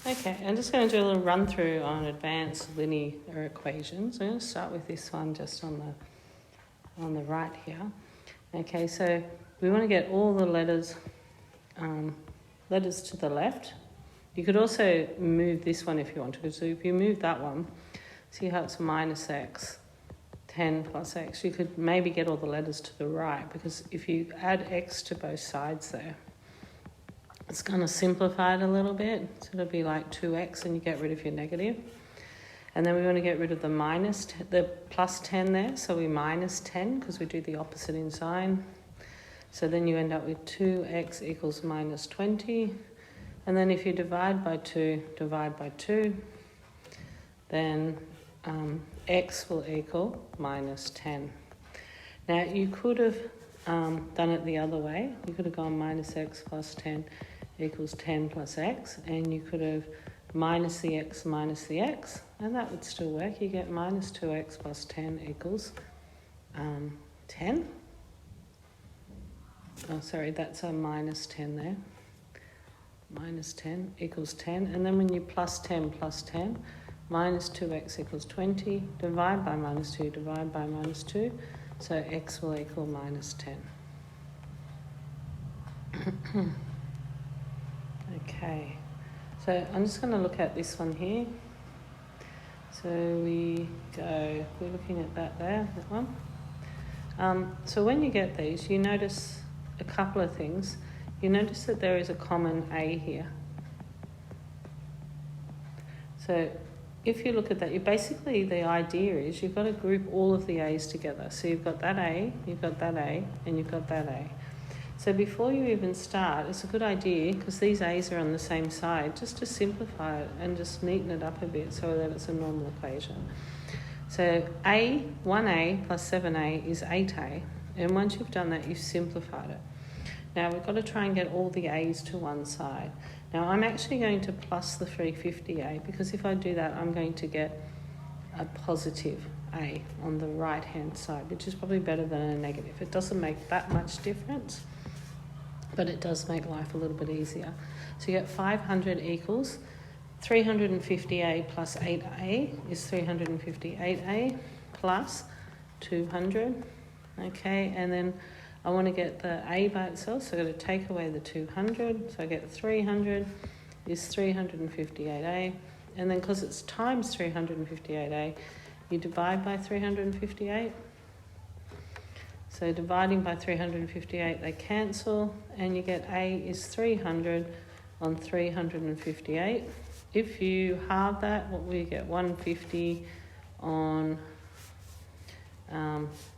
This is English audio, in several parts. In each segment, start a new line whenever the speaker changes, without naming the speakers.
Okay, I'm just going to do a little run through on advanced linear equations. I'm going to start with this one just on the right here. Okay, so we want to get all the letters to the left. You could also move this one if you want to. So if you move that one, see how it's minus x, 10 plus x. You could maybe get all the letters to the right, because if you add x to both sides there, it's going to simplify it a little bit. So it'll be like 2x and you get rid of your negative. And then we want to get rid of the plus 10 there. So we minus 10 because we do the opposite in sign. So then you end up with 2x equals minus 20. And then if you divide by 2, then x will equal minus 10. Now you could have done it the other way. You could have gone minus x plus 10 equals 10 plus x, and you could have minus the x, and that would still work. You get minus 2x plus 10 equals 10. Oh, sorry, that's a minus 10 there. Minus 10 equals 10, and then when you plus 10, minus 2x equals 20, divide by minus 2, so x will equal minus 10. Okay, so I'm just going to look at this one here. So we're looking at that one. So when you get these, you notice a couple of things. You notice that there is a common a here. So if you look at that, basically the idea is you've got to group all of the a's together. So you've got that a, you've got that a, and you've got that a. So before you even start, it's a good idea, because these a's are on the same side, just to simplify it and just neaten it up a bit so that it's a normal equation. So 1a plus 7a is 8a, and once you've done that, you've simplified it. Now we've got to try and get all the a's to one side. Now I'm actually going to plus the 350a, because if I do that, I'm going to get a positive a on the right hand side, which is probably better than a negative. It doesn't make that much difference, but it does make life a little bit easier. So you get 500 equals 350a plus 8a is 358a plus 200. Okay, and then I want to get the a by itself, so I'm going to take away the 200. So I get 300 is 358a. And then because it's times 358a, you divide by 358. So dividing by 358, they cancel, and you get a is 300 on 358. If you halve that, what will you get? 150 on,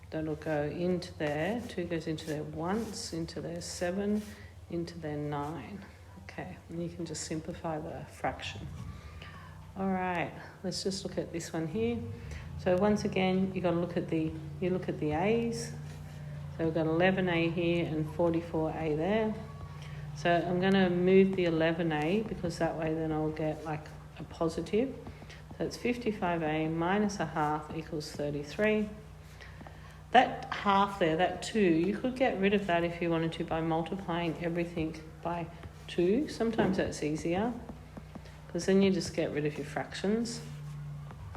that'll go into there. 2 goes into there once, into there 7, into there 9. Okay, and you can just simplify the fraction. All right, let's just look at this one here. So once again, you look at the a's. So we've got 11a here and 44a there. So I'm going to move the 11a, because that way then I'll get like a positive. So it's 55a minus a half equals 33. That half there, that 2, you could get rid of that if you wanted to by multiplying everything by 2. Sometimes that's easier, because then you just get rid of your fractions.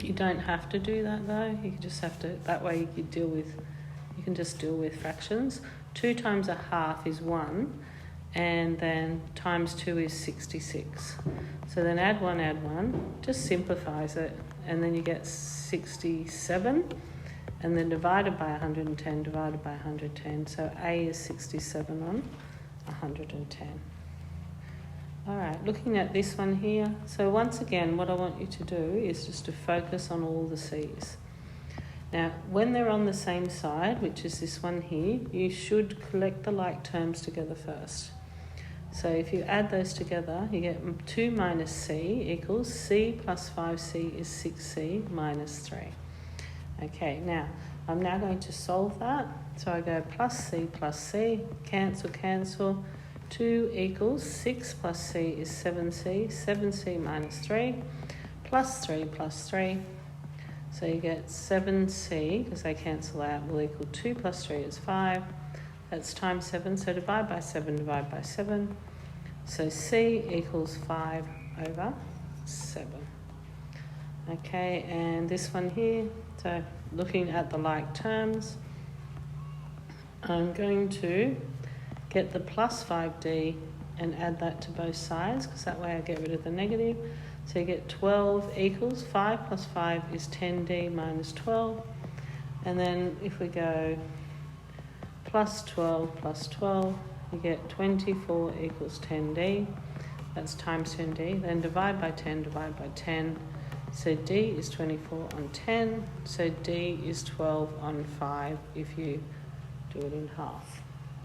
You don't have to do that though. You just have to, that way you can just deal with fractions. 2 times a half is 1, and then times 2 is 66. So then add 1, just simplifies it, and then you get 67, and then divided by 110. So a is 67 on 110. All right, looking at this one here. So once again, what I want you to do is just to focus on all the c's. Now, when they're on the same side, which is this one here, you should collect the like terms together first. So if you add those together, you get 2 minus c equals c plus 5c is 6c minus 3. Okay, now I'm now going to solve that. So I go plus c, cancel. 2 equals 6 plus c is 7c, 7c minus 3, plus 3. So you get 7c, because they cancel out, will equal 2 plus 3 is 5. That's times 7, so divide by 7. So c equals 5 over 7. Okay, and this one here, so looking at the like terms, I'm going to get the plus 5d and add that to both sides, because that way I get rid of the negative. So you get 12 equals 5 plus 5 is 10d minus 12. And then if we go plus 12, you get 24 equals 10d. That's times 10d. Then divide by 10. So d is 24 on 10. So d is 12 on 5 if you do it in half.